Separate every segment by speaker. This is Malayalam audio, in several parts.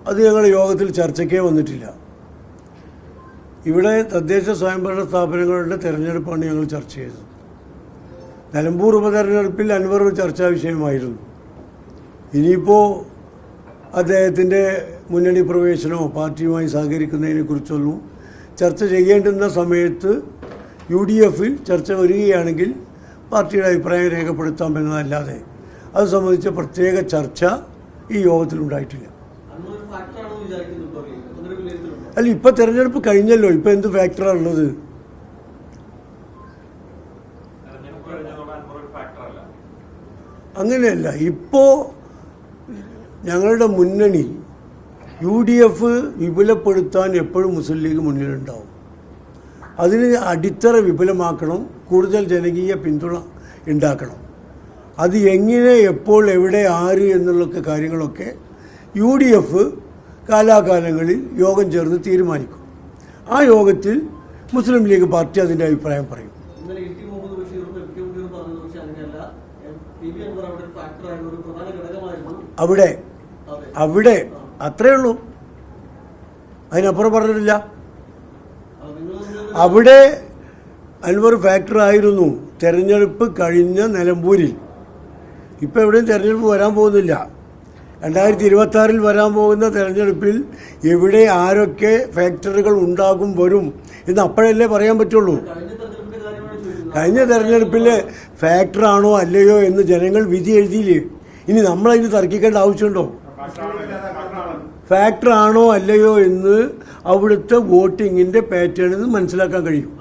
Speaker 1: അത് ഞങ്ങൾ യോഗത്തിൽ ചർച്ചയ്ക്കേ വന്നിട്ടില്ല. ഇവിടെ തദ്ദേശ സ്വയംഭരണ സ്ഥാപനങ്ങളുടെ തെരഞ്ഞെടുപ്പാണ് ഞങ്ങൾ ചർച്ച ചെയ്തത്. നിലമ്പൂർ ഉപതെരഞ്ഞെടുപ്പിൽ അൻവർ ഒരു ചർച്ചാ വിഷയമായിരുന്നു. ഇനിയിപ്പോൾ അദ്ദേഹത്തിൻ്റെ മുന്നണി പ്രവേശനമോ പാർട്ടിയുമായി സഹകരിക്കുന്നതിനെക്കുറിച്ചൊന്നും ചർച്ച ചെയ്യേണ്ടുന്ന സമയത്ത് UDF ചർച്ച വരികയാണെങ്കിൽ പാർട്ടിയുടെ അഭിപ്രായം രേഖപ്പെടുത്താമെന്നതല്ലാതെ അത് സംബന്ധിച്ച പ്രത്യേക ചർച്ച ഈ യോഗത്തിലുണ്ടായിട്ടില്ല. അല്ല, ഇപ്പം തെരഞ്ഞെടുപ്പ് കഴിഞ്ഞല്ലോ, ഇപ്പം എന്ത് ഫാക്ടറാണ് ഉള്ളത്? അങ്ങനെയല്ല. ഇപ്പോൾ ഞങ്ങളുടെ മുന്നണി UDF വിപുലപ്പെടുത്താൻ എപ്പോഴും മുസ്ലിം ലീഗ് മുന്നിലുണ്ടാവും. അതിന് അടിത്തറ വിപുലമാക്കണം, കൂടുതൽ ജനകീയ പിന്തുണ ഉണ്ടാക്കണം. അത് എങ്ങനെ, എപ്പോൾ, എവിടെ, ആര് എന്നുള്ള കാര്യങ്ങളൊക്കെ UDF കാലാകാലങ്ങളിൽ യോഗം ചേർന്ന് തീരുമാനിക്കും. ആ യോഗത്തിൽ മുസ്ലിം ലീഗ് പാർട്ടി അതിൻ്റെ അഭിപ്രായം പറയും. അവിടെ അത്രേ ഉള്ളൂ, അതിനപ്പുറം പറഞ്ഞിട്ടില്ല. അവിടെ അൻവർ ഫാക്ടർ ആയിരുന്നു തെരഞ്ഞെടുപ്പ് കഴിഞ്ഞ നിലമ്പൂരിൽ. ഇപ്പം എവിടെയും തെരഞ്ഞെടുപ്പ് വരാൻ പോകുന്നില്ല. 2026 വരാൻ പോകുന്ന തെരഞ്ഞെടുപ്പിൽ എവിടെ ആരൊക്കെ ഫാക്ടറികൾ ഉണ്ടാകും വരും എന്ന് അപ്പോഴല്ലേ പറയാൻ പറ്റുള്ളൂ. കഴിഞ്ഞ തെരഞ്ഞെടുപ്പിൽ ഫാക്ടറാണോ അല്ലയോ എന്ന് ജനങ്ങൾ വിധി എഴുതിയില്ലേ. ഇനി നമ്മളതിന് തർക്കിക്കേണ്ട ആവശ്യമുണ്ടോ? ഫാക്ടറാണോ അല്ലയോ എന്ന് അവിടുത്തെ വോട്ടിങ്ങിൻ്റെ പാറ്റേണിൽ നിന്ന് മനസ്സിലാക്കാൻ കഴിയും.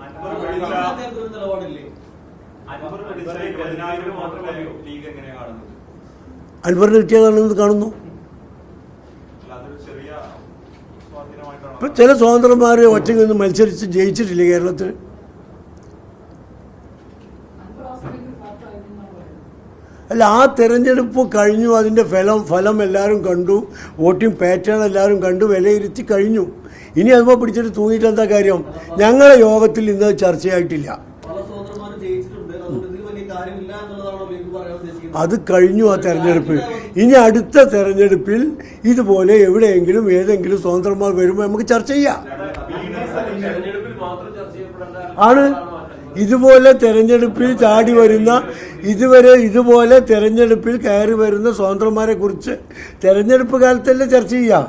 Speaker 1: അൻവറിന് കിട്ടിയതാണെന്ന് കാണുന്നു. ഇപ്പം ചില സ്വതന്ത്രന്മാർ ഒറ്റയ്ക്ക് നിന്ന് മത്സരിച്ച് ജയിച്ചിട്ടില്ല കേരളത്തിൽ. അല്ല, ആ തെരഞ്ഞെടുപ്പ് കഴിഞ്ഞു, അതിൻ്റെ ഫലം എല്ലാവരും കണ്ടു, വോട്ടിംഗ് പാറ്റേൺ എല്ലാവരും കണ്ടു, വിലയിരുത്തി കഴിഞ്ഞു. ഇനി അതുമ്പോൾ പിടിച്ചിട്ട് തൂങ്ങിയിട്ട് എന്താ കാര്യം? ഞങ്ങളുടെ യോഗത്തിൽ ഇന്ന് ചർച്ചയായിട്ടില്ല. അത് കഴിഞ്ഞു ആ തെരഞ്ഞെടുപ്പ്. ഇനി അടുത്ത തെരഞ്ഞെടുപ്പിൽ ഇതുപോലെ എവിടെയെങ്കിലും ഏതെങ്കിലും സ്വതന്ത്രന്മാർ വരുമ്പോൾ നമുക്ക് ചർച്ച ചെയ്യാം. ആണ് ഇതുപോലെ തെരഞ്ഞെടുപ്പിൽ ചാടി വരുന്ന, ഇതുപോലെ തെരഞ്ഞെടുപ്പിൽ കയറി വരുന്ന സ്വതന്ത്രന്മാരെ കുറിച്ച് തെരഞ്ഞെടുപ്പ് കാലത്തല്ലേ ചർച്ച ചെയ്യാം.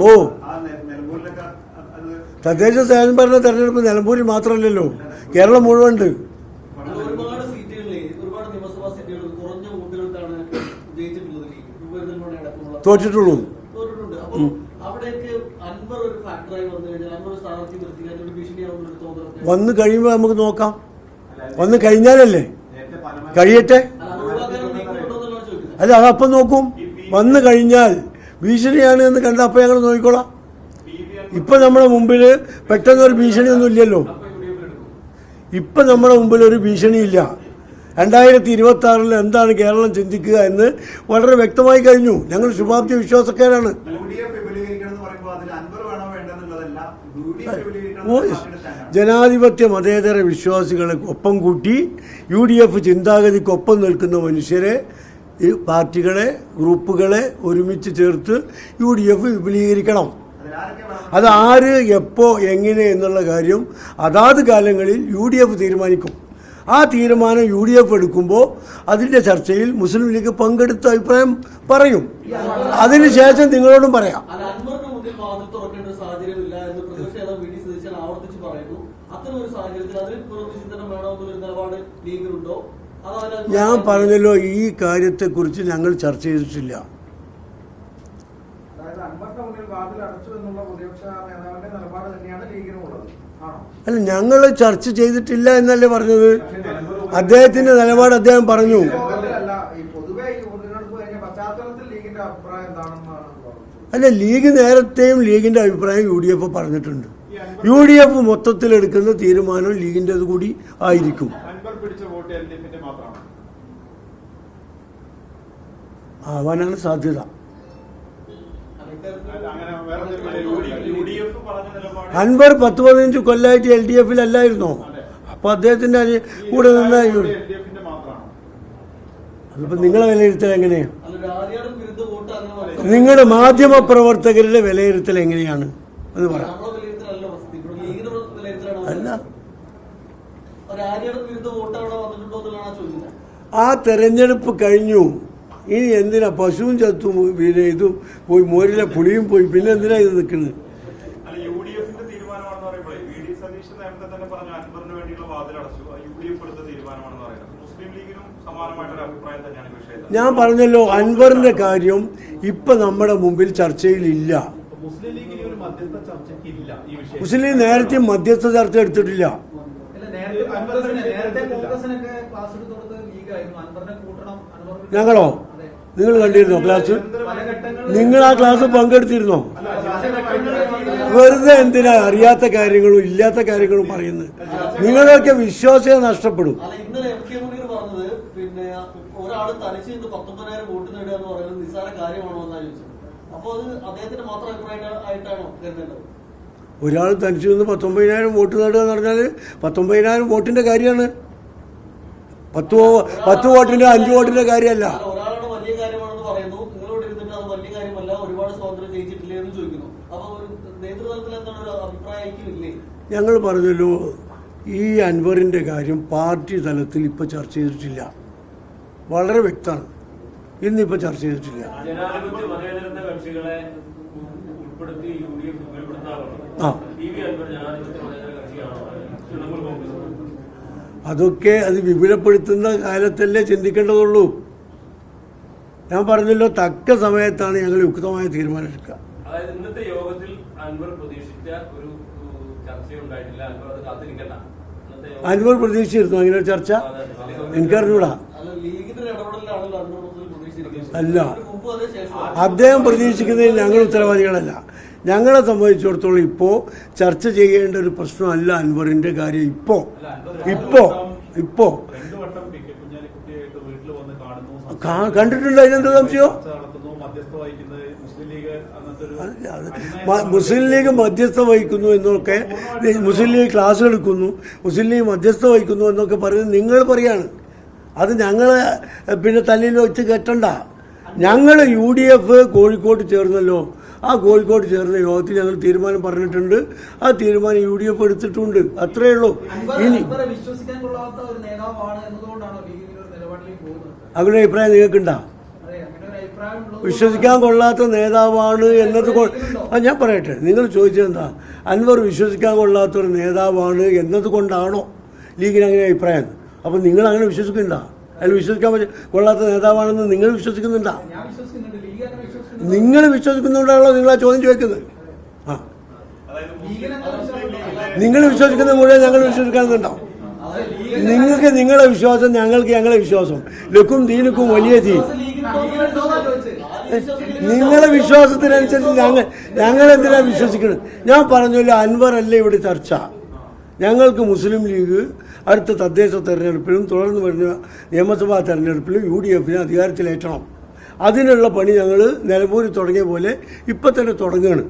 Speaker 1: ഓ, തദ്ദേശ സ്വയംഭരണ തെരഞ്ഞെടുപ്പ് നിലമ്പൂരിൽ മാത്രമല്ലല്ലോ, കേരളം മുഴുവൻ ഉണ്ട്. തോറ്റിട്ടുള്ളൂ. വന്നു കഴിയുമ്പോൾ നമുക്ക് നോക്കാം. വന്നു കഴിഞ്ഞാലല്ലേ, കഴിയട്ടെ. അല്ല, അതപ്പം നോക്കും. വന്നു കഴിഞ്ഞാൽ ഭീഷണിയാണ് എന്ന് കണ്ട അപ്പം ഞങ്ങൾ നോക്കിക്കോളാം. ഇപ്പം നമ്മുടെ മുമ്പിൽ പെട്ടെന്നൊരു ഭീഷണിയൊന്നും ഇല്ലല്ലോ. ഇപ്പം നമ്മുടെ മുമ്പിൽ ഒരു ഭീഷണിയില്ല. 2026 എന്താണ് കേരളം ചിന്തിക്കുക എന്ന് വളരെ വ്യക്തമായി കഴിഞ്ഞു. ഞങ്ങൾ ശുഭാപ്തി വിശ്വാസക്കാരാണ്. ജനാധിപത്യ മതേതര വിശ്വാസികളെ ഒപ്പം കൂട്ടി UDF ചിന്താഗതിക്കൊപ്പം നിൽക്കുന്ന മനുഷ്യരെ, പാർട്ടികളെ, ഗ്രൂപ്പുകളെ ഒരുമിച്ച് ചേർത്ത് UDF വിപുലീകരിക്കണം. അത് ആര്, എപ്പോ, എങ്ങനെ എന്നുള്ള കാര്യം അതാത് കാലങ്ങളിൽ UDF തീരുമാനിക്കും. ആ തീരുമാനം UDF എടുക്കുമ്പോൾ അതിൻ്റെ ചർച്ചയിൽ മുസ്ലിം ലീഗ് പങ്കെടുത്ത അഭിപ്രായം പറയും. അതിനുശേഷം നിങ്ങളോടും പറയാം. ഞാൻ പറഞ്ഞല്ലോ, ഈ കാര്യത്തെക്കുറിച്ച് ഞങ്ങൾ ചർച്ച ചെയ്തിട്ടില്ല. അല്ല, ഞങ്ങൾ ചർച്ച ചെയ്തിട്ടില്ല എന്നല്ലേ പറഞ്ഞത്. അദ്ദേഹത്തിന്റെ നിലപാട് അദ്ദേഹം പറഞ്ഞു. അല്ല, ലീഗ് നേരത്തെയും ലീഗിന്റെ അഭിപ്രായം UDF പറഞ്ഞിട്ടുണ്ട്. UDF മൊത്തത്തിലെടുക്കുന്ന തീരുമാനം ലീഗിൻ്റെത് കൂടി ആയിരിക്കും. ആവാനാണ് സാധ്യത. അൻവർ 10-15 കൊല്ലമായിട്ട് LDF അല്ലായിരുന്നോ? അപ്പോൾ അദ്ദേഹത്തിൻ്റെ കൂടെ നിന്ന അതിപ്പോൾ നിങ്ങളെ വിലയിരുത്തൽ എങ്ങനെയാണ്? നിങ്ങളുടെ മാധ്യമ പ്രവർത്തകരുടെ വിലയിരുത്തൽ എങ്ങനെയാണ് എന്ന് പറയാം. അല്ല, ആ തെരഞ്ഞെടുപ്പ് കഴിഞ്ഞു. ഇനി എന്തിനാ പശുവും ചത്തും പിന്നെ ഇതും പോയി മോരിലെ പുളിയും പോയി, പിന്നെ എന്തിനാ ഇത് നിൽക്കുന്നത്? ഞാൻ പറഞ്ഞല്ലോ, അൻവറിന്റെ കാര്യം ഇപ്പൊ നമ്മുടെ മുമ്പിൽ ചർച്ചയിലില്ല. മുസ്ലിം ലീഗ് നേരത്തെ മധ്യസ്ഥ ചർച്ച എടുത്തിട്ടില്ല. ഞങ്ങളോ? നിങ്ങൾ കണ്ടിരുന്നോ ക്ലാസ്? നിങ്ങൾ ആ ക്ലാസ് പങ്കെടുത്തിരുന്നോ? വെറുതെ എന്തിനാ അറിയാത്ത കാര്യങ്ങളും ഇല്ലാത്ത കാര്യങ്ങളും പറയുന്നത്? നിങ്ങളൊക്കെ വിശ്വാസ്യത നഷ്ടപ്പെടും.
Speaker 2: ഒരാള് തനിച്ച് 19,000 വോട്ട് നേടുക എന്ന് പറയുന്നത് നിസ്സാര കാര്യമാണോ എന്നാണ് ചോദിച്ചത്. അപ്പോൾ അത് അദ്ദേഹത്തിന്റെ മാത്രം അഭിപ്രായമായിട്ടാണോ കരുതേണ്ടത്?
Speaker 1: ഒരാൾ തനിച്ച് നിന്ന് 19,000 വോട്ട് നേടുക എന്ന് പറഞ്ഞാൽ 19,000 വോട്ടിന്റെ കാര്യമാണ്. 10 വോട്ടിന്റെ 5 വോട്ടിന്റെ കാര്യമല്ല.
Speaker 2: ഒരാളാണ് വലിയ കാര്യമാണെന്ന് പറയുന്നു, നിങ്ങളോട് ഇരുന്നിട്ട് അത് വലിയ കാര്യമല്ല, ഒരുപാട് സ്വാതന്ത്ര്യം ജയിച്ചിട്ടില്ലേ എന്ന് ചോദിക്കുന്നു. അപ്പൊ നേതൃത്വത്തിൽ എന്താണ് ഒരു അഭിപ്രായമില്ലേ? ഞങ്ങൾ
Speaker 1: പറഞ്ഞല്ലോ, ഈ അൻവറിന്റെ കാര്യം പാർട്ടി തലത്തിൽ ഇപ്പൊ ചർച്ച ചെയ്തിട്ടില്ല. വളരെ വ്യക്തമാണ്, ഇന്നിപ്പോൾ ചർച്ച ചെയ്തിട്ടില്ല. അതൊക്കെ അത് വിപുലപ്പെടുത്തുന്ന കാലത്തല്ലേ ചിന്തിക്കേണ്ടതുള്ളൂ. ഞാൻ പറഞ്ഞല്ലോ, തക്ക സമയത്താണ് ഞങ്ങൾ യുക്തമായ തീരുമാനം എടുക്കുക.
Speaker 3: ഇന്നത്തെ യോഗത്തിൽ അൻവർ പ്രതീക്ഷിച്ച ഒരു ചർച്ചയുണ്ടായിട്ടില്ല.
Speaker 1: അൻവർ പ്രതീക്ഷിച്ചിരുന്നു അങ്ങനെ ഒരു ചർച്ച? എനിക്കറിഞ്ഞൂടാ. അല്ല, അദ്ദേഹം പ്രതീക്ഷിക്കുന്നതിൽ ഞങ്ങൾ ഉത്തരവാദികളല്ല. ഞങ്ങളെ സംബന്ധിച്ചിടത്തോളം ഇപ്പോൾ ചർച്ച ചെയ്യേണ്ട ഒരു പ്രശ്നമല്ല അൻവറിന്റെ കാര്യം. ഇപ്പോ കണ്ടിട്ടുണ്ട്. അതിനെന്താ സംശയം? മുസ്ലിം ലീഗ് മധ്യസ്ഥ വഹിക്കുന്നു എന്നൊക്കെ, മുസ്ലിം ലീഗ് ക്ലാസ് എടുക്കുന്നു, മുസ്ലിം ലീഗ് മധ്യസ്ഥ വഹിക്കുന്നു എന്നൊക്കെ പറയുന്നത് നിങ്ങൾ പറയാണ്. അത് ഞങ്ങളെ പിന്നെ തല്ലിൽ വെച്ച് കെട്ടണ്ട. ഞങ്ങൾ UDF കോഴിക്കോട് ചേർന്നല്ലോ. ആ കോഴിക്കോട് ചേർന്ന യോഗത്തിൽ ഞങ്ങൾ തീരുമാനം പറഞ്ഞിട്ടുണ്ട്. ആ തീരുമാനം UDF എടുത്തിട്ടുണ്ട്. അത്രയേ ഉള്ളൂ. ഇനി അങ്ങനെ അഭിപ്രായം നിങ്ങൾക്കുണ്ടാ? വിശ്വസിക്കാൻ കൊള്ളാത്ത നേതാവാണ് എന്നത് ഞാൻ പറയട്ടെ, നിങ്ങൾ ചോദിച്ചതെന്താ? അൻവർ വിശ്വസിക്കാൻ കൊള്ളാത്തൊരു നേതാവാണ് എന്നതുകൊണ്ടാണോ ലീഗിന് അങ്ങനെ അഭിപ്രായം? അപ്പം നിങ്ങൾ അങ്ങനെ വിശ്വസിക്കുന്നുണ്ട? അതിൽ വിശ്വസിക്കാൻ കൊള്ളാത്ത നേതാവാണെന്ന് നിങ്ങൾ വിശ്വസിക്കുന്നുണ്ടാ? നിങ്ങൾ വിശ്വസിക്കുന്നുണ്ടാണല്ലോ നിങ്ങൾ ആ ചോദ്യം ചോദിക്കുന്നത്. ആ, നിങ്ങൾ വിശ്വസിക്കുന്ന മുഴുവൻ ഞങ്ങൾ വിശ്വസിക്കാനുണ്ടാവും. നിങ്ങൾക്ക് നിങ്ങളുടെ വിശ്വാസം, ഞങ്ങൾക്ക് ഞങ്ങളെ വിശ്വാസം. ലക്കും ദീനുക്കും വലിയ തീ. നിങ്ങളുടെ വിശ്വാസത്തിനനുസരിച്ച് ഞങ്ങൾ എന്തിനാ വിശ്വസിക്കുന്നത്? ഞാൻ പറഞ്ഞല്ലോ, അൻവർ അല്ല ഇവിടെ ചർച്ച. ഞങ്ങൾക്ക് മുസ്ലിം ലീഗ് അടുത്ത തദ്ദേശ തെരഞ്ഞെടുപ്പിലും തുടർന്ന് വരുന്ന നിയമസഭാ തെരഞ്ഞെടുപ്പിലും UDF അധികാരത്തിലേറ്റണം. അതിനുള്ള പണി ഞങ്ങൾ നിലമ്പൂരിൽ തുടങ്ങിയ പോലെ ഇപ്പം തന്നെ തുടങ്ങുകയാണ്.